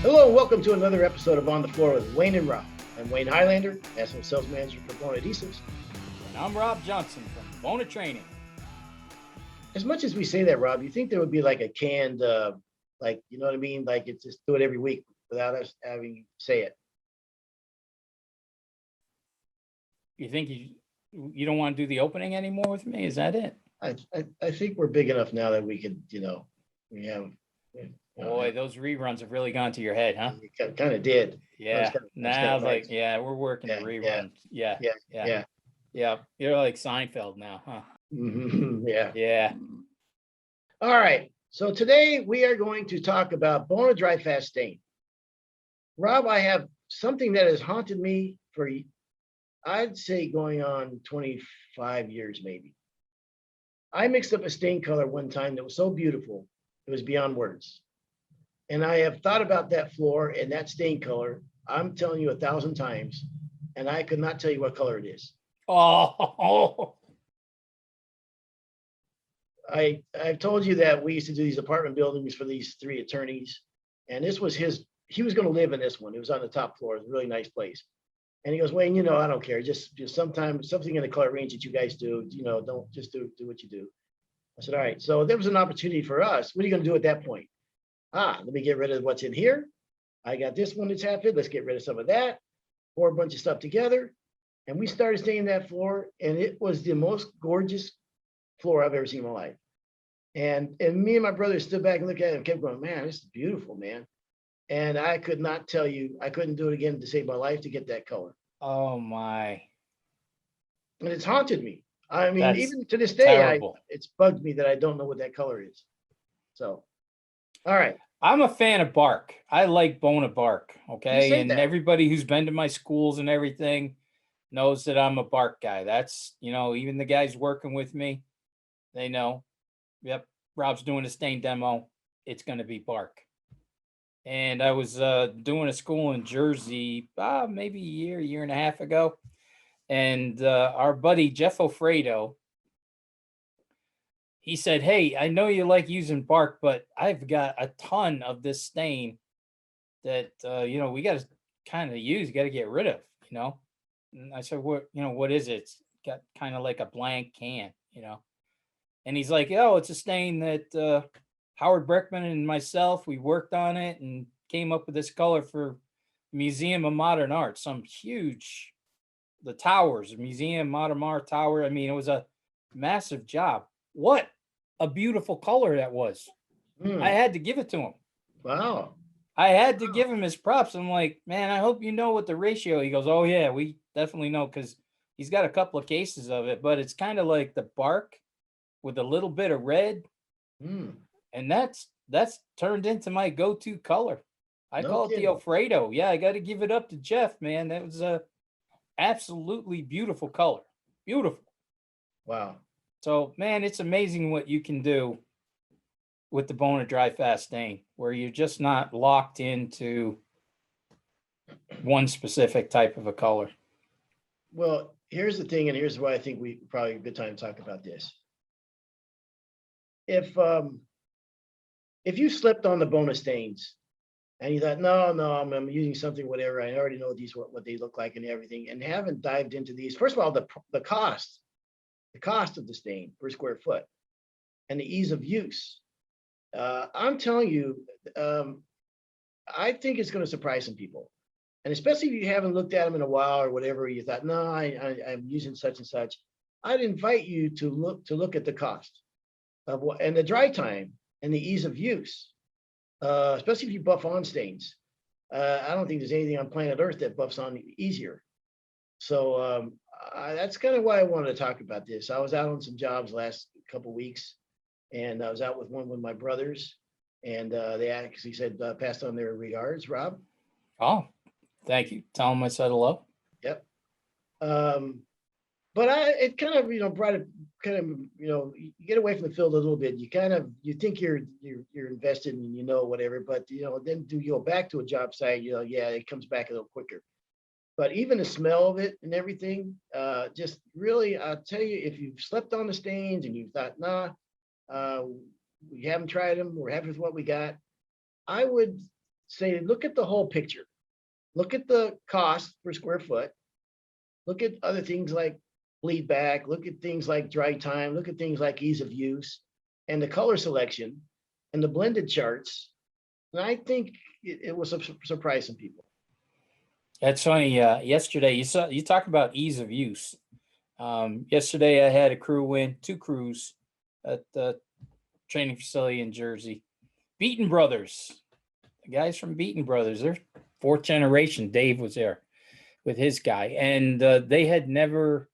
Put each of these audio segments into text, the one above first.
Hello and welcome to another episode of On the Floor with Wayne and Rob. I'm Wayne Highlander, National Sales Manager for Bona Adhesives. And I'm Rob Johnson from Bona Training. As much as we say that, Rob, you think there would be like a canned, like, you know what I mean? Like it's just do it every week without us having to say it. You think you don't want to do the opening anymore with me? Is that it? I think we're big enough now that we could, we have. Boy, those reruns have really gone to your head, huh? Kind of did. Yeah. Now, like, yeah, we're working the reruns. Yeah. You're like Seinfeld now, huh? Yeah. Yeah. All right. So today we are going to talk about Bona DriFast Stain. Rob, I have something that has haunted me for, I'd say, going on 25 years, maybe. I mixed up a stain color one time that was so beautiful, it was beyond words. And I have thought about that floor and that stain color, I'm telling you 1,000 times, and I could not tell you what color it is. Oh. I've told you that we used to do these apartment buildings for these three attorneys, and this was he was going to live in this one. It was on the top floor. It was a really nice place. And he goes, Wayne, I don't care. Just sometimes something in the color range that you guys do, don't just do what you do. I said, all right. So there was an opportunity for us. What are you going to do at that point? Let me get rid of what's in here. I got this one that's half it. Let's get rid of some of that. Pour a bunch of stuff together. And we started staining that floor. And it was the most gorgeous floor I've ever seen in my life. And me and my brother stood back and looked at it and kept going, man, this is beautiful, man. And I could not tell you, I couldn't do it again to save my life to get that color. Oh my. And it's haunted me. I mean, That's even to this day, it's bugged me that I don't know what that color is. So, all right. I'm a fan of bark. I like Bona bark. Okay. And everybody who's been to my schools and everything knows that I'm a bark guy. That's, even the guys working with me, they know. Yep. Rob's doing a stain demo. It's going to be bark. And I was doing a school in Jersey, maybe a year and a half ago. And our buddy Jeff Ofredo, he said, hey, I know you like using bark, but I've got a ton of this stain that, we got to kind of use, you got to get rid of, And I said, what is it? It's got kind of like a blank can, And he's like, oh, it's a stain that Howard Breckman and myself, we worked on it and came up with this color for Museum of Modern Art, some huge, the towers, Museum Modern Art Tower. I mean, it was a massive job. What a beautiful color that was. I had to give it to him. Wow. I had to give him his props. I'm like, man, I hope you know what the ratio. He goes, oh yeah, we definitely know, because he's got a couple of cases of it, but it's kind of like the bark with a little bit of red. And that's turned into my go-to color. I call it the Alfredo. Yeah, I got to give it up to Jeff, man. That was a absolutely beautiful color. Beautiful. Wow. So, man, it's amazing what you can do with the Bona DriFast Stain, where you're just not locked into one specific type of a color. Well, here's the thing, and here's why I think we probably a good time to talk about this. If you slipped on the Bona stains and you thought, no, I'm using something, whatever, I already know these, what they look like and everything, and haven't dived into these. First of all, the cost of the stain per square foot and the ease of use. I'm telling you, I think it's going to surprise some people. And especially if you haven't looked at them in a while or whatever, you thought, no, I'm using such and such. I'd invite you to look at the cost of what, and the dry time and the ease of use, especially if you buff on stains. I don't think there's anything on planet Earth that buffs on easier. So that's kind of why I wanted to talk about this. I was out on some jobs last couple of weeks, and I was out with one of my brothers, and they actually said passed on their regards, Rob. Oh, thank you. Tell them I said hello. Yep. But it kind of, brought it kind of, you get away from the field a little bit. You think you're invested and whatever, but then do you go back to a job site, yeah, it comes back a little quicker. But even the smell of it and everything, just really, I'll tell you, if you've slept on the stains and you thought, we haven't tried them, we're happy with what we got, I would say, look at the whole picture. Look at the cost per square foot. Look at other things like bleed back. Look at things like dry time. Look at things like ease of use and the color selection and the blended charts. And I think it was surprising people. That's funny. Yesterday, you talk about ease of use. Yesterday, I had a crew in, 2 crews at the training facility in Jersey. Beaton Brothers, the guys from Beaton Brothers, they're 4th generation. Dave was there with his guy, and they had never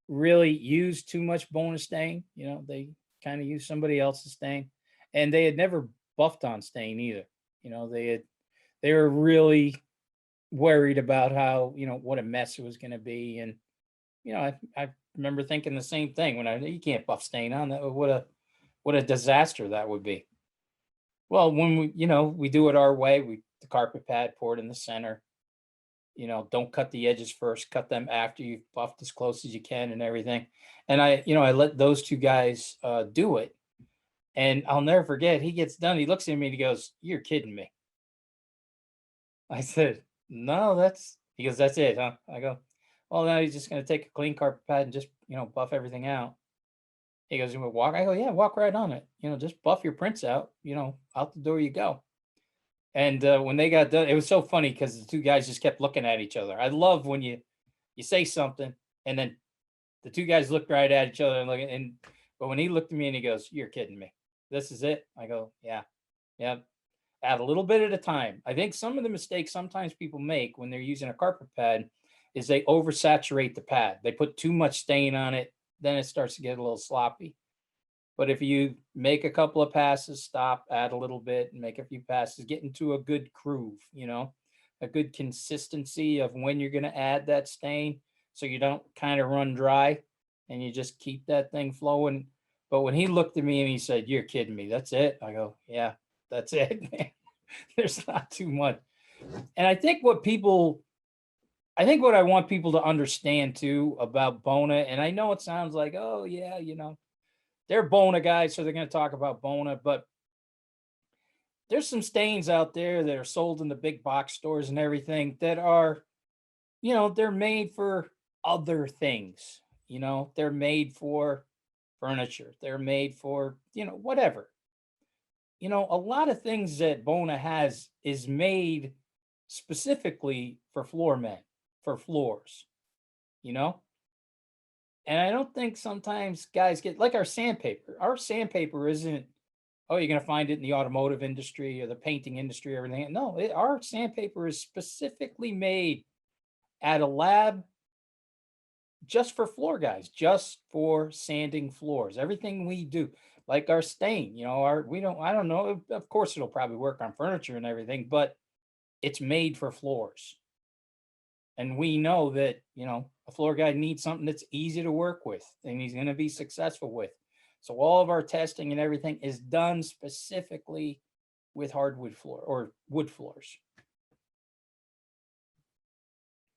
really used too much Bona stain. You know, they kind of used somebody else's stain, and they had never buffed on stain either. You know, they were really worried about how, you know, what a mess it was going to be. And you know, I remember thinking the same thing when you can't buff stain on that. What a disaster that would be. Well, when we do it our way, the carpet pad, pour it in the center. You know, don't cut the edges first, cut them after you've buffed as close as you can and everything. And I let those 2 guys do it. And I'll never forget, he gets done. He looks at me and he goes, "You're kidding me." I said, "No, he goes, that's it, huh?" I go, "Well, now he's just going to take a clean carpet pad and just, buff everything out." He goes, "You want to walk?" I go, "Yeah, walk right on it. Just buff your prints out, out the door you go." And when they got done, it was so funny because the 2 guys just kept looking at each other. I love when you say something and then the 2 guys looked right at each other but when he looked at me and he goes, "You're kidding me. This is it?" I go, "Yeah, yeah." Add a little bit at a time. I think some of the mistakes sometimes people make when they're using a carpet pad is they oversaturate the pad. They put too much stain on it, then it starts to get a little sloppy. But if you make a couple of passes, stop, add a little bit, and make a few passes, get into a good groove, a good consistency of when you're going to add that stain so you don't kind of run dry and you just keep that thing flowing. But when he looked at me and he said, "You're kidding me. That's it." I go, "Yeah, that's it, man." There's not too much. And I think what I want people to understand too about Bona, and I know it sounds like, oh yeah, they're Bona guys, so they're going to talk about Bona, but there's some stains out there that are sold in the big box stores and everything that are, they're made for other things. They're made for furniture. They're made for, whatever. A lot of things that Bona has is made specifically for for floors, you know? And I don't think sometimes guys get like our sandpaper. Our sandpaper isn't, oh, you're going to find it in the automotive industry or the painting industry or everything. No, our sandpaper is specifically made at a lab just for floor guys, just for sanding floors. Everything we do, like our stain, I don't know. Of course, it'll probably work on furniture and everything, but it's made for floors. And we know that, a floor guy needs something that's easy to work with and he's going to be successful with. So all of our testing and everything is done specifically with hardwood floor or wood floors.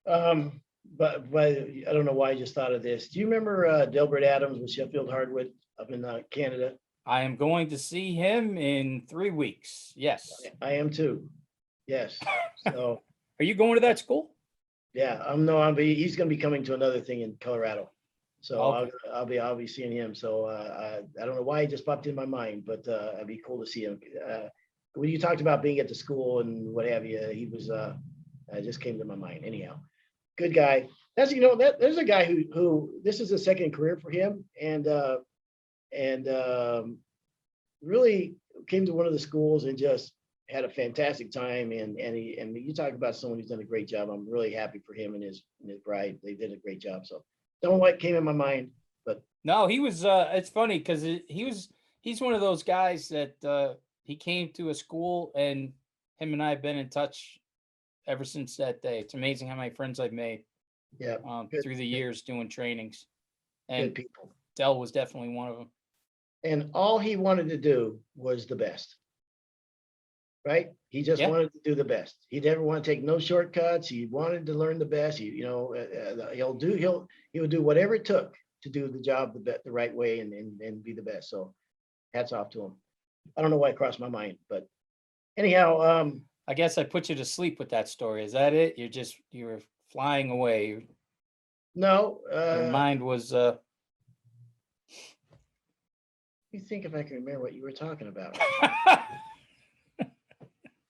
But I don't know why I just thought of this. Do you remember Delbert Adams with Sheffield Hardwood up in Canada? I am going to see him in 3 weeks. Yes. I am too. Yes. So are you going to that school? Yeah, he's going to be coming to another thing in Colorado. So okay. I'll be seeing him. So I don't know why he just popped in my mind, but it'd be cool to see him. When you talked about being at the school and what have you, he was just came to my mind. Anyhow, good guy. That's there's a guy who this is a second career for him, and really came to one of the schools and just had a fantastic time. And you talk about someone who's done a great job. I'm really happy for him and his bride. They did a great job. So don't know what came in my mind, but no, he was. It's funny because he's one of those guys that he came to a school and him and I have been in touch ever since that day. It's amazing how many friends I've made. Yeah, through the years doing trainings, and good people. Dell was definitely one of them. And all he wanted to do was the best. Right? He just wanted to do the best. He never want to take no shortcuts. He wanted to learn the best. He would do whatever it took to do the job the right way and be the best. So hats off to him. I don't know why it crossed my mind, but anyhow, I guess I put you to sleep with that story. Is that it? You were flying away. No, Your mind was let me think if I can remember what you were talking about.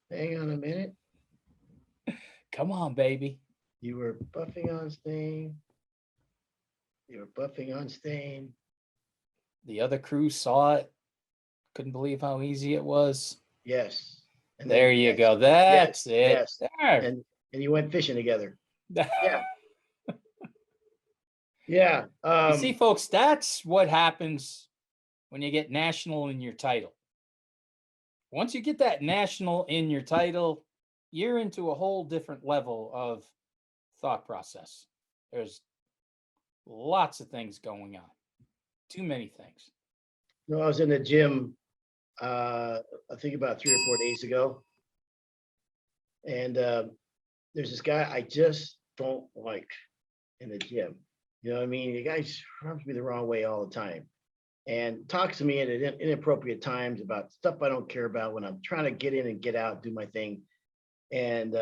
Hang on a minute. come on, baby. You were buffing on Stain. You were buffing on Stain. The other crew saw it. Couldn't believe how easy it was. Yes. And There then you yes, go. That's yes, it. yes. There. And you went fishing together. Yeah. Yeah. You see, folks, that's what happens when you get national in your title. Once you get that national in your title, you're into a whole different level of thought process. There's lots of things going on. Too many things. no, I was in the gym I think about 3 or 4 days ago. And there's this guy I just don't like in the gym. You know what I mean? The guy rubs me the wrong way all the time and talks to me at inappropriate times about stuff I don't care about when I'm trying to get in and get out, do my thing. And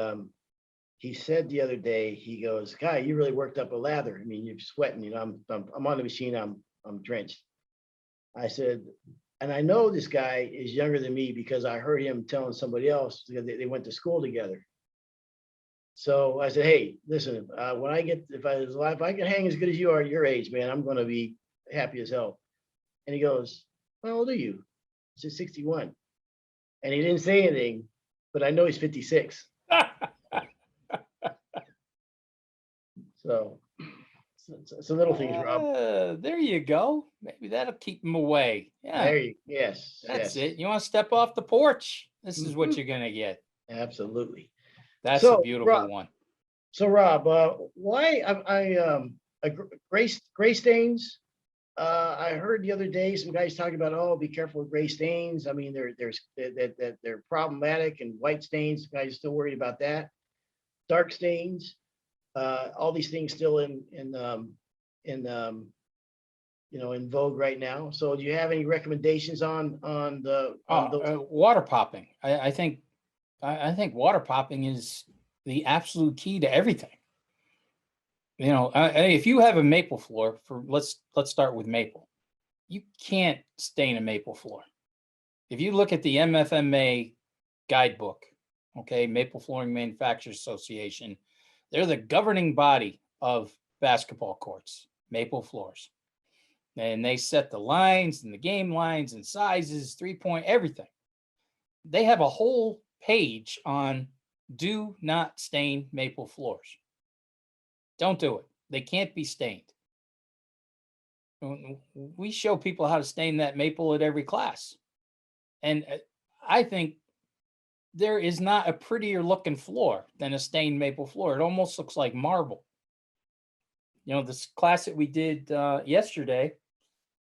he said the other day, he goes, "Guy, you really worked up a lather. I mean, you're sweating. You know, I'm on the machine. I'm drenched." I said, and I know this guy is younger than me because I heard him telling somebody else because they went to school together. So I said, "Hey, listen, when I get, if I can hang as good as you are at your age, man, I'm going to be happy as hell." And he goes, "How old are you?" I said, 61. And he didn't say anything, but I know he's 56. So it's a little things, Rob. There you go. Maybe that'll keep them away. Yeah, There you, yes, that's yes. it. You want to step off the porch? This is what Mhm. you're gonna get. Absolutely. That's a So, beautiful Rob, one. why gray stains? I heard the other day some guys talking about, oh, be careful with gray stains. I mean, they're problematic, and white stains. Guys are still worried about that. Dark stains, all these things still in in vogue right now. So, do you have any recommendations on those? Water popping. I think water popping is the absolute key to everything. You know, if you have a maple floor, let's start with maple. You can't stain a maple floor. If you look at the MFMA guidebook, okay, Maple Flooring Manufacturers Association, they're the governing body of basketball courts, maple floors. And they set the lines and the game lines and sizes, 3-point, everything. They have a whole page on do not stain maple floors. Don't do it. They can't be stained. We show people how to stain that maple at every class. And I think there is not a prettier looking floor than a stained maple floor. It almost looks like marble. You know, this class that we did yesterday,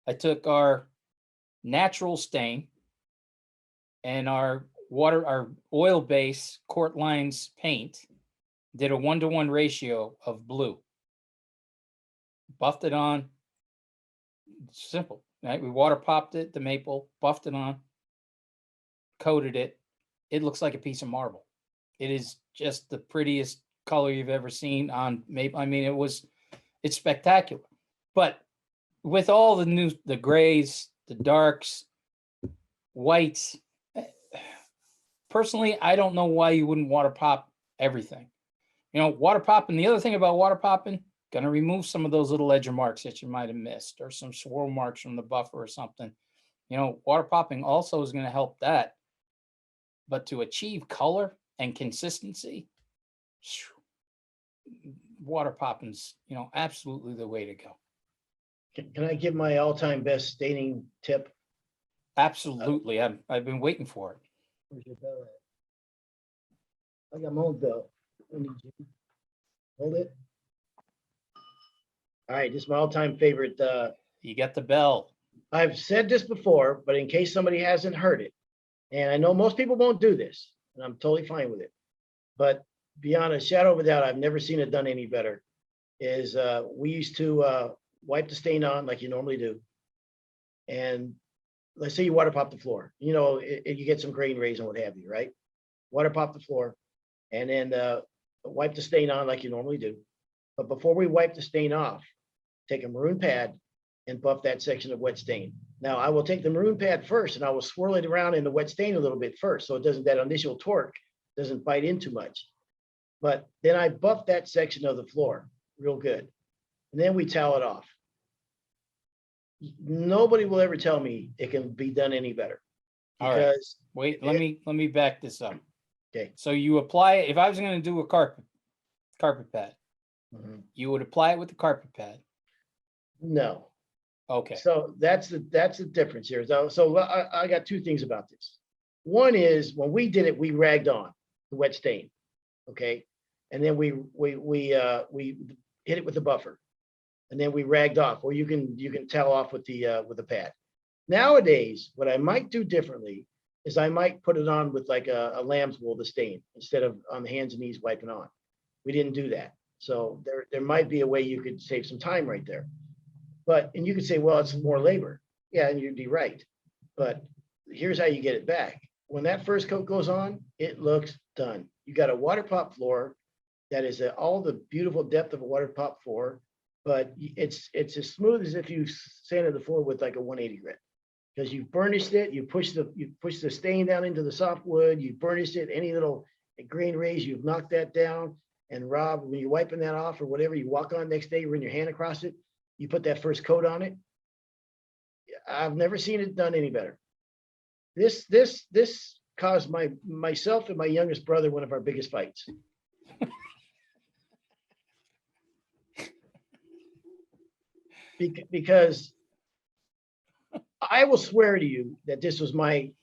I took our natural stain and our oil base Court Lines paint, did a 1-to-1 ratio of blue. Buffed it on. Simple, right? We water popped it, the maple, buffed it on, coated it. It looks like a piece of marble. It is just the prettiest color you've ever seen on maple. I mean, it's spectacular. But with all the grays, the darks, whites, personally, I don't know why you wouldn't water pop everything. You know, water popping, the other thing about water popping, going to remove some of those little edge marks that you might have missed or some swirl marks from the buffer or something. You know, water popping also is going to help that. But to achieve color and consistency, water popping's, absolutely the way to go. Can I give my all-time best staining tip? Absolutely. I've been waiting for it. Where's your bell at? I got my own bell. I need you. Hold it. All right, this is my all-time favorite. You got the bell. I've said this before, but in case somebody hasn't heard it, and I know most people won't do this, and I'm totally fine with it, but beyond a shadow of a doubt, I've never seen it done any better, is we used to wipe the stain on like you normally do. And let's say you water pop the floor, you get some grain rays and what have you, right? water pop the floor, and then wipe the stain on like you normally do. But before we wipe the stain off, take a maroon pad and buff that section of wet stain. Now I will take the maroon pad first and I will swirl it around in the wet stain a little bit first, so it doesn't, that initial torque doesn't bite in too much. But then I buff that section of the floor real good. And then we towel it off. Nobody will ever tell me it can be done any better. All right. Because Wait, let me back this up. Okay. So you apply it. If I was going to do a carpet pad, Mhm. you would apply it with the carpet pad. No. Okay. So that's the difference here. So I got two things about this. One is when we did it, we ragged on the wet stain, okay, and then we hit it with the buffer, and then we ragged off. Or you can towel off with the pad. Nowadays, what I might do differently is I might put it on with like a lamb's wool to stain instead of on the hands and knees wiping on. We didn't do that, so there might be a way you could save some time right there. But, and you could say, well, it's more labor. Yeah, and you'd be right. But here's how you get it back. When that first coat goes on, it looks done. You got a water pop floor that is all the beautiful depth of a water pop floor, but it's as smooth as if you sanded the floor with like a 180 grit. Because you burnished it, you push the stain down into the softwood, you burnished it, any little grain raise, you've knocked that down. And Rob, when you're wiping that off or whatever, you walk on next day, you run your hand across it, you put that first coat on it. I've never seen it done any better. This caused myself and my youngest brother one of our biggest fights. Because I will swear to you that this was I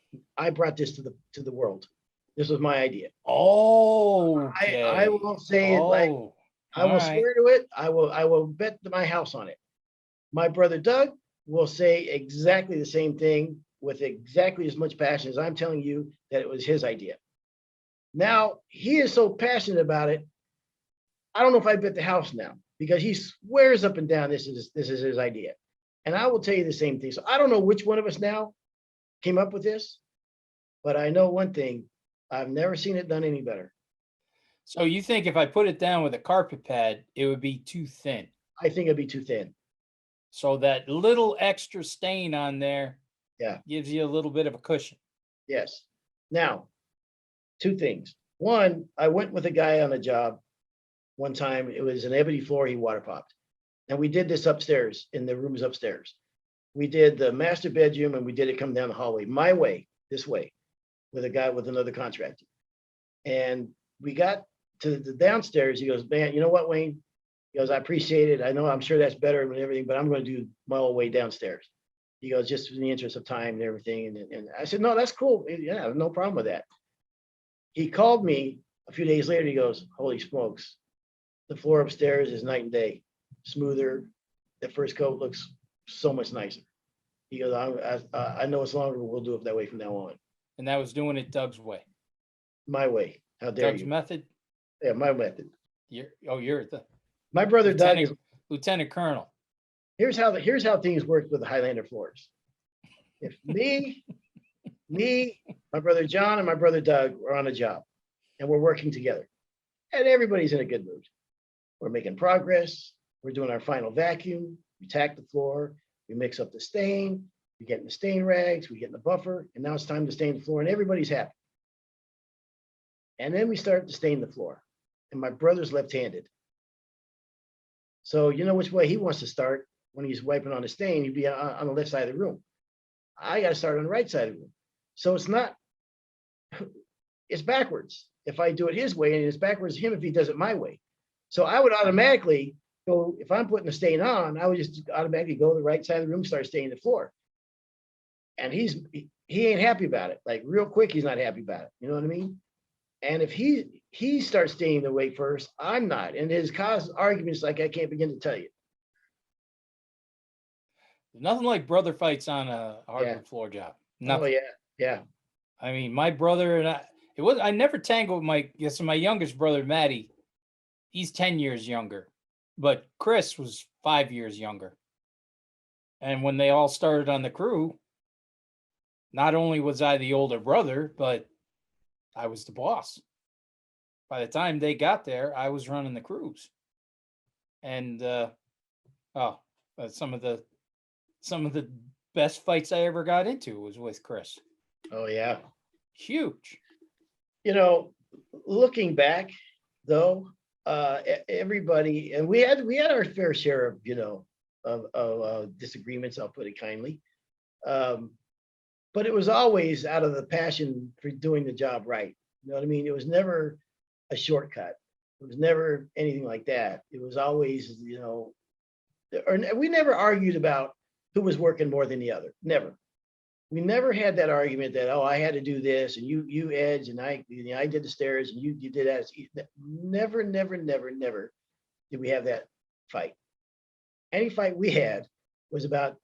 brought this to the world. This was my idea. Oh, okay. I will say it like I will swear to it. I will bet my house on it. My brother Doug will say exactly the same thing with exactly as much passion as I'm telling you that it was his idea. Now, he is so passionate about it, I don't know if I bet the house now, because he swears up and down this is his idea. And I will tell you the same thing. So I don't know which one of us now came up with this, but I know one thing, I've never seen it done any better. So you think if I put it down with a carpet pad, it would be too thin? I think it'd be too thin. So that little extra stain on there, yeah, gives you a little bit of a cushion. Yes. Now, two things. One, I went with a guy on a job one time. It was an ebony floor he water popped. And we did this upstairs in the rooms upstairs. We did the master bedroom and we did it come down the hallway, my way, this way, with another contractor. And we got to the downstairs. He goes, man, you know what, Wayne? He goes, I appreciate it. I know, I'm sure that's better and everything, but I'm going to do my whole way downstairs. He goes, just in the interest of time and everything. And I said, no, that's cool. Yeah, no problem with that. He called me a few days later. He goes, holy smokes, the floor upstairs is night and day, smoother. The first coat looks so much nicer. He goes, I know it's longer, but we'll do it that way from now on. And that was doing it Doug's way. My way. How dare Doug's you? method? Yeah, my method. You're the my brother Doug is Lieutenant Colonel. Here's how things work with the Highlander floors. If me, my brother John, and my brother Doug are on a job, and we're working together, and everybody's in a good mood. We're making progress. We're doing our final vacuum. We tack the floor. We mix up the stain. We get in the stain rags. We get in the buffer, and now it's time to stain the floor, and everybody's happy. And then we start to stain the floor, and my brother's left-handed. So you know which way he wants to start when he's wiping on the stain. He'd be on the left side of the room. I got to start on the right side of the room. So it's backwards if I do it his way, and it's backwards him if he does it my way. So I would automatically go, if I'm putting the stain on, I would just automatically go to the right side of the room, start staining the floor. And he ain't happy about it. Like real quick, he's not happy about it. You know what I mean? And if he starts staining the way first, I'm not. And his cause arguments like I can't begin to tell you. Nothing like brother fights on a hardwood floor job. Nothing. Oh yeah. I mean, my brother and I never tangled with my youngest brother, Matty. He's 10 years younger, but Chris was 5 years younger. And when they all started on the crew, not only was I the older brother, but I was the boss. By the time they got there, I was running the crews. And oh, some of the best fights I ever got into was with Chris. Oh yeah. Huge. You know, looking back though, everybody, and we had our fair share of, of disagreements, I'll put it kindly. But it was always out of the passion for doing the job right. You know what I mean? It was never a shortcut. It was never anything like that. It was always, or we never argued about who was working more than the other. Never. We never had that argument that, oh, I had to do this and you edge and I did the stairs and you did that. Never, never, never, never did we have that fight. Any fight we had was about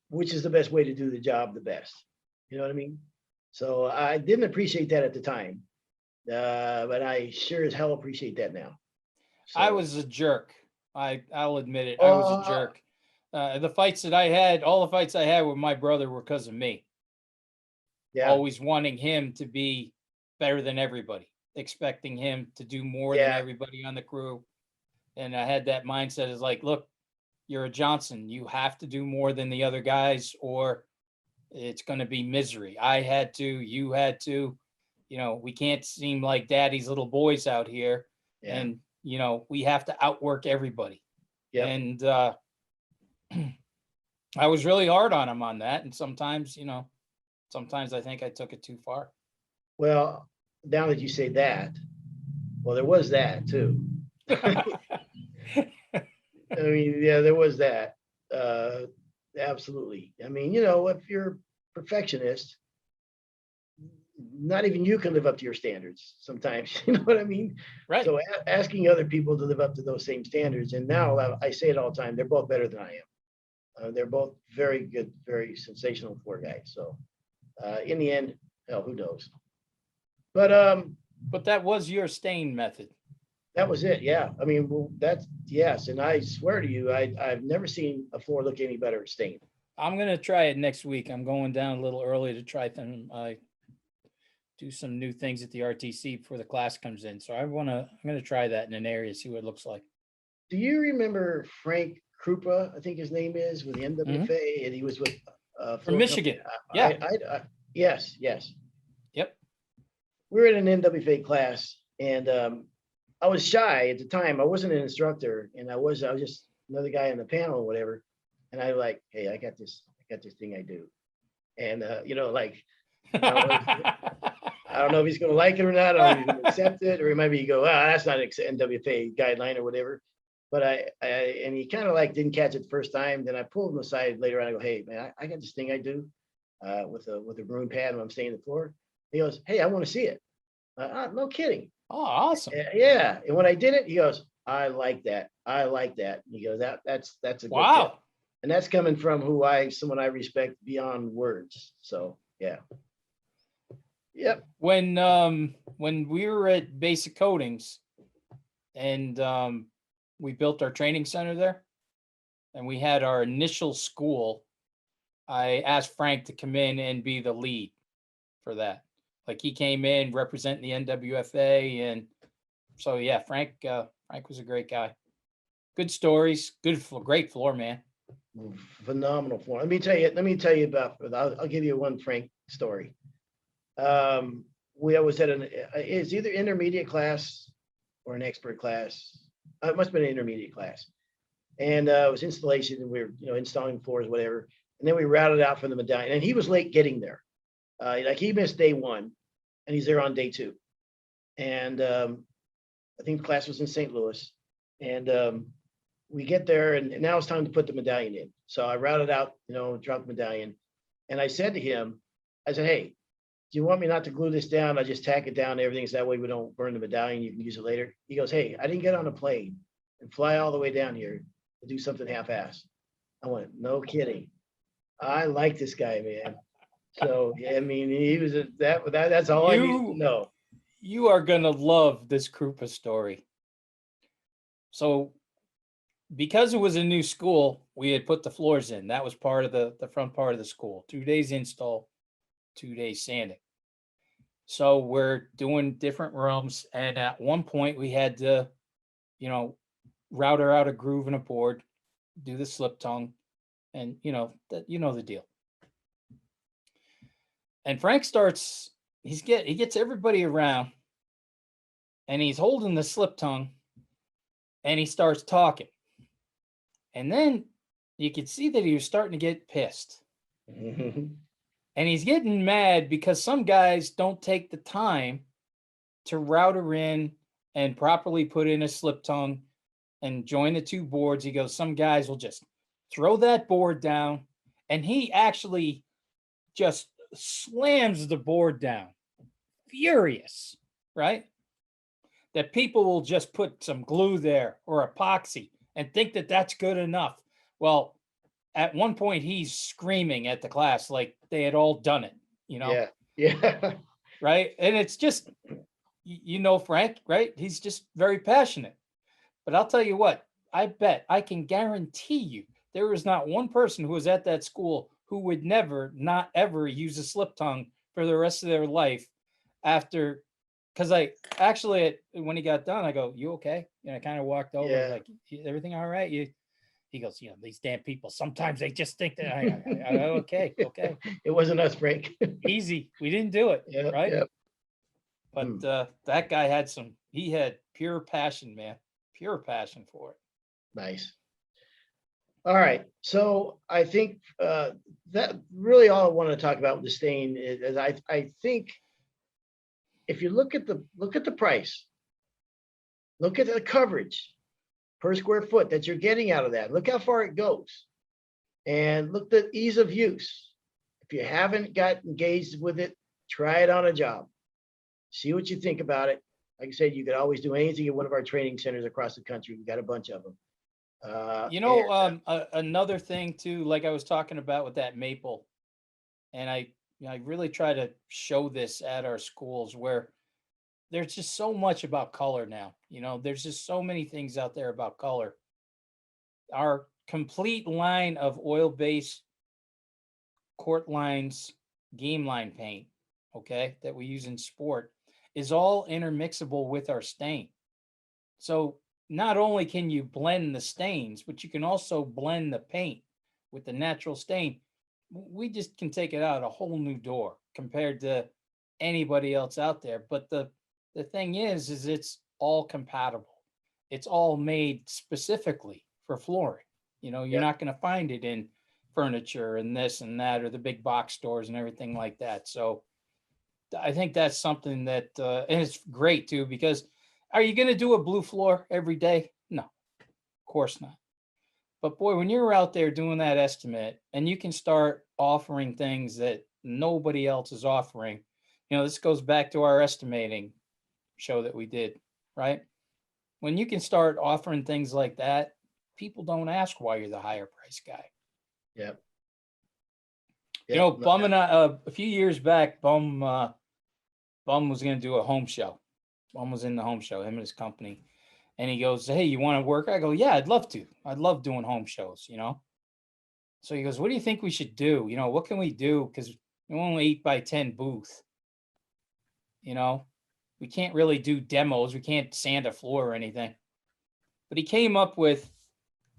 which is the best way to do the job the best. You know what I mean? So I didn't appreciate that at the time, but I sure as hell appreciate that now. I So, was a jerk. I'll admit it. I was a jerk. The fights that I had, all the fights I had with my brother were because of me. yeah, Always wanting him to be better than everybody, expecting him to do more than yeah, everybody on the crew. And I had that mindset is like, look, you're a Johnson. You have to do more than the other guys, or it's going to be misery. I had to, you had to, we can't seem like daddy's little boys out here. yeah, And, we have to outwork everybody. yeah. And I was really hard on him on that. And sometimes, sometimes I think I took it too far. Well, now that you say that, well, there was that too. I mean, yeah, there was that. Absolutely. I mean, if you're a perfectionist, not even you can live up to your standards sometimes. You know what I mean? Right. So asking other people to live up to those same standards, and now I say it all the time, they're both better than I am. They're both very good, very sensational floor guys. So in the end, hell, who knows? But that was your stain method. That was it. Yeah. I mean, well, that's yes. And I swear to you, I've never seen a floor look any better at stain. I'm going to try it next week. I'm going down a little early to try do some new things at the RTC before the class comes in. So I'm going to try that in an area, see what it looks like. Do you remember Frank Krupa? I think his name is with the NWFA, and he was with From Michigan. Yes. Yep. We were in an NWFA class, and I was shy at the time. I wasn't an instructor, and I was just another guy on the panel or whatever. And I like, hey, I got this thing I do, and I don't know if he's going to like it or not. I don't know if he's going to accept it, or maybe he go, that's not an NWFA guideline or whatever. But and he kind of didn't catch it the first time. Then I pulled him aside later on. I go, hey man, I got this thing I do with a broom pad when I'm staying on the floor. He goes, hey, I want to see it. No kidding. Oh, awesome. Yeah. And when I did it, he goes, I like that. And he goes, that's a good wow. tip. And that's coming from someone I respect beyond words. So yeah. Yep. When we were at Basic Coatings and we built our training center there and we had our initial school, I asked Frank to come in and be the lead for that. Like he came in representing the NWFA. And so, yeah, Frank was a great guy. Good stories, great floor, man. Phenomenal floor. Let me tell you about, I'll give you one Frank story. We was at it's either intermediate class or an expert class. It must have been an intermediate class. And it was installation, and we were, installing floors, whatever. And then we routed out for the medallion, and he was late getting there. He missed day one, and he's there on day two. And I think the class was in St. Louis. And we get there, and now it's time to put the medallion in. So I routed out, dropped the medallion. And I said to him, I said, hey, do you want me not to glue this down? I just tack it down and everything, so that way we don't burn the medallion. You can use it later. He goes, hey, I didn't get on a plane and fly all the way down here to do something half-assed. I went, no kidding. I like this guy, man. So yeah, I mean, he was that's all I need to know. You are gonna love this Krupa story. So because it was a new school, we had put the floors in. That was part of the front part of the school. 2 days install, 2 days sanding. So we're doing different rooms. And at one point we had to, you know, router out a groove in a board, do the slip tongue, and that the deal. And Frank starts, he gets everybody around and he's holding the slip tongue and he starts talking. And then you could see that he was starting to get pissed. And he's getting mad because some guys don't take the time to router in and properly put in a slip tongue and join the two boards. He goes, some guys will just throw that board down, and he actually just slams the board down, furious, right? That people will just put some glue there or epoxy and think that that's good enough. Well, at one point he's screaming at the class like they had all done it, Yeah. Yeah. right? And it's just, Frank, right? He's just very passionate. But I'll tell you what, I can guarantee you there was not one person who was at that school who would never, not ever use a slip tongue for the rest of their life after, because I actually, when he got done, I go, you okay? And I kind of walked over, Yeah. like, everything all right? He goes, these damn people, sometimes they just think that, okay, It wasn't us, Frank. easy. We didn't do it, Yeah. right? Yeah. But that guy he had pure passion, man, pure passion for it. Nice. All right. So I think that really all I want to talk about with the stain is I think if you look at the price, look at the coverage per square foot that you're getting out of that. Look how far it goes, and look at the ease of use. If you haven't got engaged with it, try it on a job. See what you think about it. Like I said, you could always do anything at one of our training centers across the country. We've got a bunch of them. Another thing too, like I was talking about with that maple, and I really try to show this at our schools where there's just so much about color now. There's just so many things out there about color. Our complete line of oil-based court lines, game line paint, okay, that we use in sport is all intermixable with our stain. So not only can you blend the stains, but you can also blend the paint with the natural stain. We just can take it out a whole new door compared to anybody else out there. But the thing is it's all compatible. It's all made specifically for flooring. You're not going to find it in furniture and this and that, or the big box stores and everything like that. So I think that's something that, and it's great too, because are you going to do a blue floor every day? No, of course not. But boy, when you're out there doing that estimate and you can start offering things that nobody else is offering, this goes back to our estimating show that we did, right? When you can start offering things like that, people don't ask why you're the higher price guy. Yep. Bum and I, a few years back, Bum was going to do a home show. Bum was in the home show, him and his company. And he goes, hey, you want to work? I go, yeah, I'd love to. I'd love doing home shows, So he goes, what do you think we should do? What can we do? Because we only 8x10 booth. We can't really do demos. We can't sand a floor or anything. But he came up with,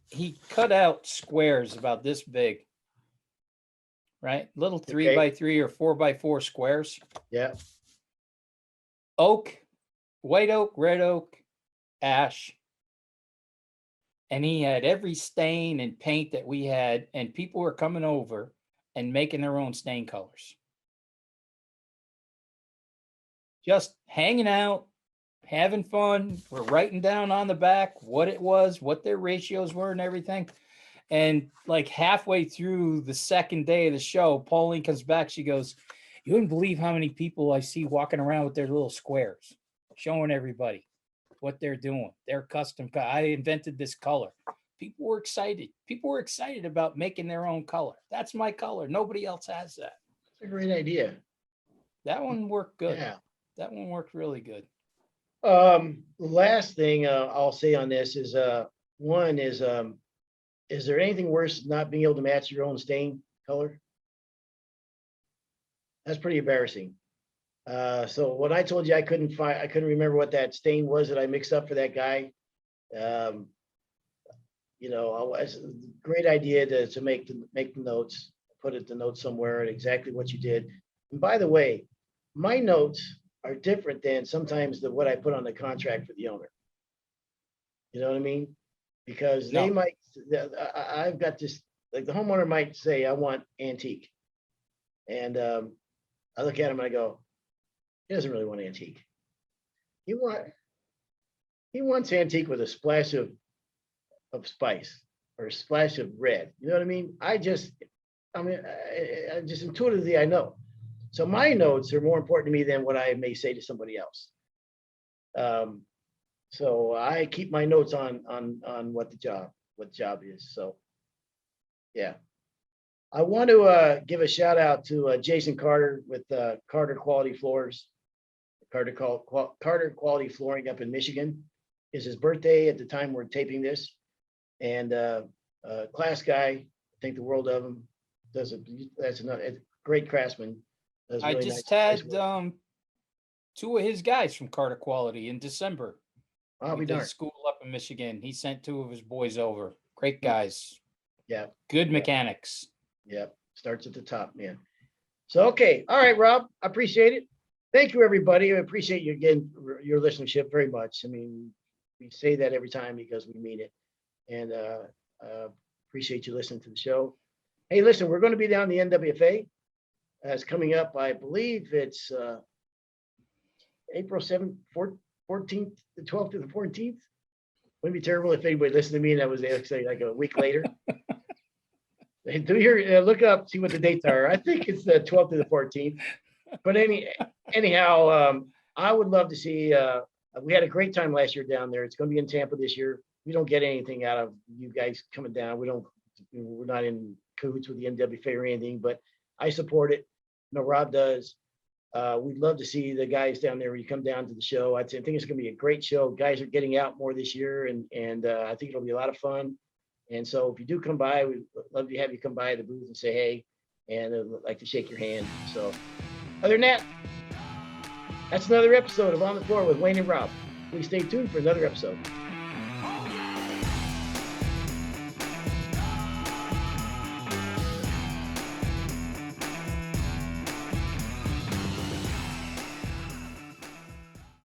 he cut out squares about this big, right? Little 3x3 or 4x4 squares. Yeah. Oak, white oak, red oak, ash. And he had every stain and paint that we had, and people were coming over and making their own stain colors. Just hanging out, having fun. We're writing down on the back what it was, what their ratios were and everything. And like halfway through the second day of the show, Pauline comes back. She goes, you wouldn't believe how many people I see walking around with their little squares, showing everybody what they're doing. Their custom. I invented this color. People were excited. People were excited about making their own color. That's my color. Nobody else has that. That's a great idea. That one worked good. Yeah. That one worked really good. Last thing I'll say on this is one is there anything worse than not being able to match your own stain color? That's pretty embarrassing. So when I told you I couldn't remember what that stain was that I mixed up for that guy. Um, it's a great idea to make the notes, put the notes somewhere and exactly what you did. And by the way, my notes are different than sometimes what I put on the contract for the owner. You know what I mean? Because they No, might, I've got this, like the homeowner might say, I want antique. And I look at him and I go, he doesn't really want antique. He want he wants antique with a splash of spice or a splash of red. You know what I mean? I just intuitively I know. So my notes are more important to me than what I may say to somebody else. Um, so I keep my notes on what the job is. So yeah, I want to give a shout out to Jason Carter with Carter Quality Floors. Carter Quality Flooring up in Michigan. Is his birthday at the time we're taping this, and class guy. Think the world of him. That's another great craftsman. Does I really just nice had work. two of his guys from Carter Quality in December. I'll We be did darned. school up in Michigan. He sent two of his boys over. Great Hmm. guys, Yeah, good yeah, mechanics. yeah. Starts at the top, man. So okay, all right, Rob. I appreciate it. Thank you, everybody. I appreciate you again your listenership very much. I mean, we say that every time because we mean it, and appreciate you listening to the show. Hey, listen, we're going to be down the NWFA. It's coming up. I believe it's April 7th, 14th, the 12th to the 14th. Wouldn't it be terrible if anybody listened to me and that was actually like a week later. Do your look up, see what the dates are. I think it's the 12th to the 14th. But anyhow, I would love to see. We had a great time last year down there. It's going to be in Tampa this year. We don't get anything out of you guys coming down. We're not in cahoots with the NWFA or anything, but I support it. No, Rob does. We'd love to see the guys down there when you come down to the show. I think it's going to be a great show. Guys are getting out more this year, and I think it'll be a lot of fun. And so if you do come by, we'd love to have you come by the booth and say hey, and I'd like to shake your hand. So other than that, that's another episode of On the Floor with Wayne and Rob. Please stay tuned for another episode.